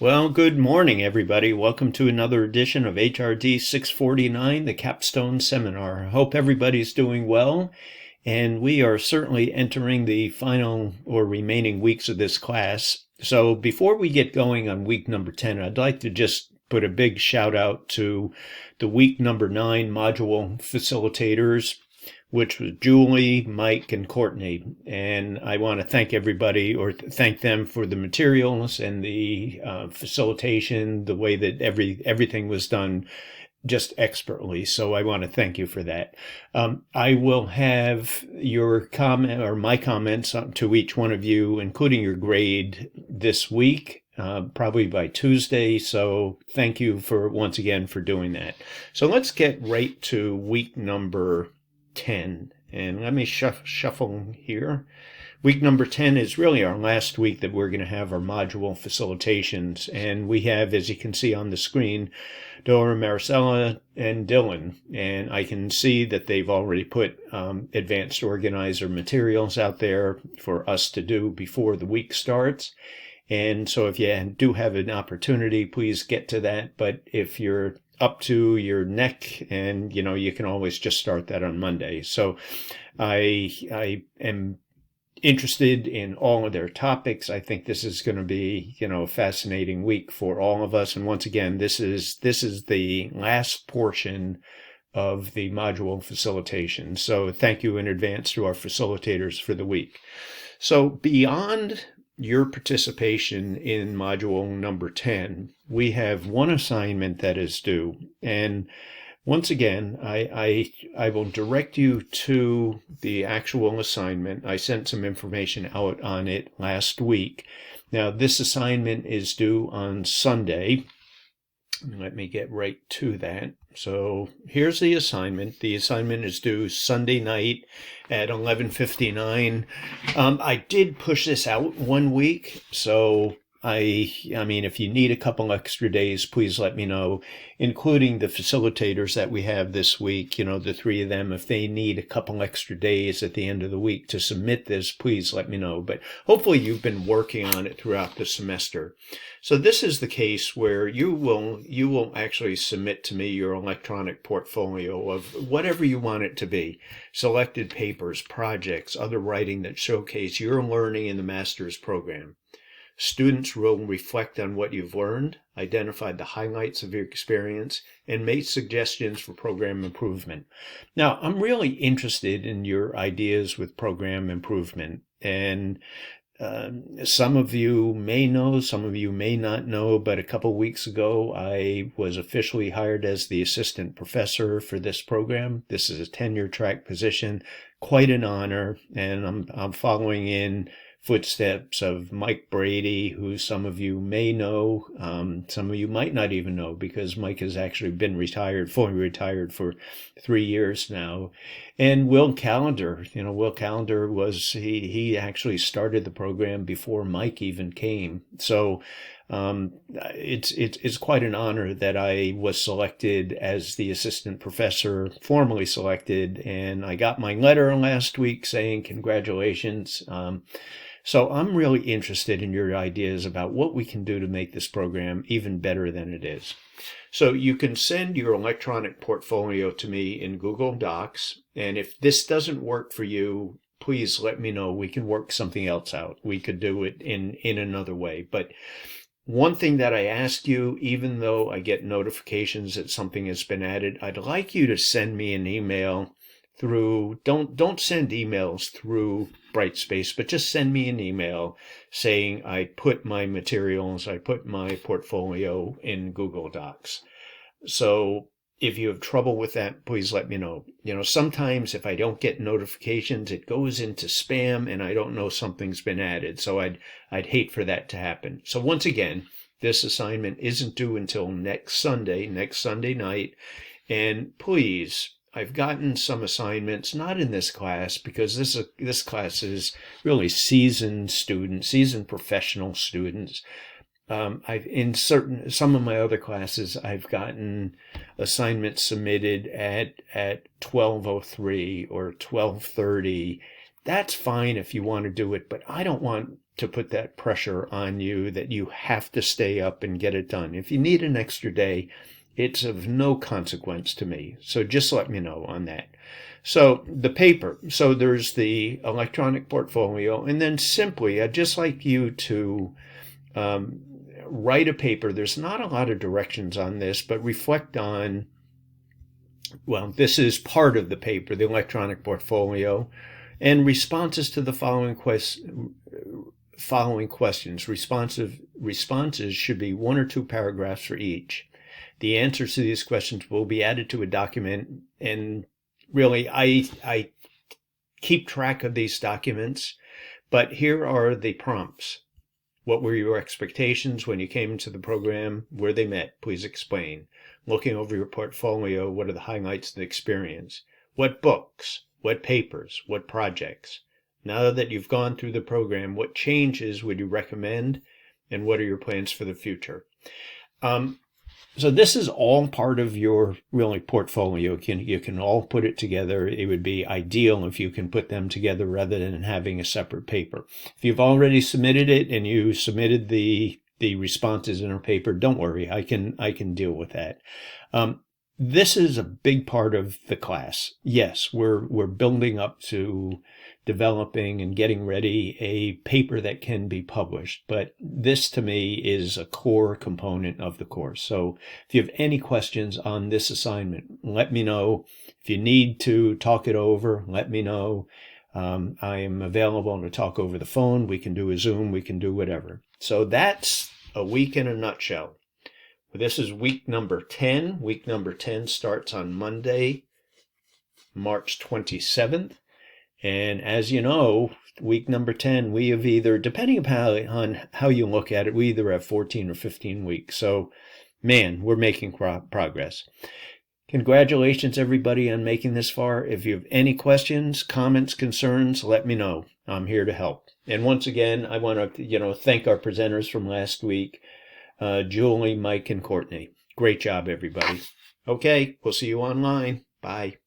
Well, good morning, everybody. Welcome to another edition of HRD 649, the Capstone Seminar. I hope everybody's doing well, and we are certainly entering the final or remaining weeks of this class. So before we get going on week number 10, I'd like to just put a big shout out to the week number 9 module facilitators, which was Julie, Mike, and Courtney. And I want to thank everybody or thank them for the materials and the facilitation, the way that everything was done just expertly. So I want to thank you for that. I will have your comment or my comments to each one of you, including your grade this week. Probably by Tuesday. So thank you once again for doing that. So let's get right to week number 10. And let me shuffle here. Week number 10 is really our last week that we're going to have our module facilitations. And we have, as you can see on the screen, Dora, Maricela, and Dylan. And I can see that they've already put advanced organizer materials out there for us to do before the week starts. And so if you do have an opportunity, please get to that. But if you're up to your neck, and you can always just start that on Monday. So I am interested in all of their topics. I think this is going to be, a fascinating week for all of us. And once again, this is the last portion of the module facilitation. So thank you in advance to our facilitators for the week. So beyond your participation in module number 10, we have one assignment that is due. And once again, I will direct you to the actual assignment. I sent some information out on it last week. Now, this assignment is due on Sunday. Let me get right to that. So here's the assignment. The assignment is due Sunday night at 11:59. I did push this out 1 week, so I mean, if you need a couple extra days, please let me know, including the facilitators that we have this week, the 3 of them. If they need a couple extra days at the end of the week to submit this, please let me know. But hopefully you've been working on it throughout the semester. So this is the case where you will actually submit to me your electronic portfolio of whatever you want it to be. Selected papers, projects, other writing that showcase your learning in the master's program. Students will reflect on what you've learned, identify the highlights of your experience, and make suggestions for program improvement. Now, I'm really interested in your ideas with program improvement. And some of you may know, some of you may not know, but a couple weeks ago, I was officially hired as the assistant professor for this program. This is a tenure track position, quite an honor, and I'm following in footsteps of Mike Brady, who some of you may know, some of you might not even know, because Mike has actually been fully retired for 3 years now. And Will Callender, Will Callender he actually started the program before Mike even came. So it's quite an honor that I was selected as the assistant professor, formally selected, and I got my letter last week saying congratulations. So I'm really interested in your ideas about what we can do to make this program even better than it is. So you can send your electronic portfolio to me in Google Docs. And if this doesn't work for you, please let me know. We can work something else out. We could do it in another way. But one thing that I ask you, even though I get notifications that something has been added, I'd like you to send me an email through, don't send emails through Brightspace, but just send me an email saying I put my materials, I put my portfolio in Google Docs. So if you have trouble with that, please let me know. Sometimes if I don't get notifications, it goes into spam and I don't know something's been added. So I'd hate for that to happen. So once again, this assignment isn't due until next Sunday night. And please, I've gotten some assignments, not in this class, because this class is really seasoned professional students. In some of my other classes, I've gotten assignments submitted at 12:03 or 12:30. That's fine if you want to do it, but I don't want to put that pressure on you that you have to stay up and get it done. If you need an extra day, it's of no consequence to me. So just let me know on that. So the paper. So there's the electronic portfolio, and then simply, I'd just like you to write a paper. There's not a lot of directions on this, but reflect on, well, this is part of the paper, the electronic portfolio, and responses to the following questions. Responses should be 1 or 2 paragraphs for each. The answers to these questions will be added to a document, and really, I keep track of these documents, but here are the prompts. What were your expectations when you came into the program? Were they met? Please explain. Looking over your portfolio, what are the highlights of the experience? What books? What papers? What projects? Now that you've gone through the program, what changes would you recommend? And what are your plans for the future? So this is all part of your really portfolio. You can all put it together. It would be ideal if you can put them together rather than having a separate paper. If you've already submitted it and you submitted the responses in a paper, don't worry. I can deal with that. This is a big part of the class. Yes, we're building up to developing and getting ready a paper that can be published, but this to me is a core component of the course. So if you have any questions on this assignment, let me know. If you need to talk it over, let me know. I am available to talk over the phone. We can do a Zoom. We can do whatever. So that's a week in a nutshell. This is week number 10. Week number 10 starts on Monday, March 27th. And as you know, week number 10, we have either, depending upon how you look at it, we either have 14 or 15 weeks. So, man, we're making progress. Congratulations, everybody, on making this far. If you have any questions, comments, concerns, let me know. I'm here to help. And once again, I want to, thank our presenters from last week, Julie, Mike, and Courtney. Great job, everybody. Okay, we'll see you online. Bye.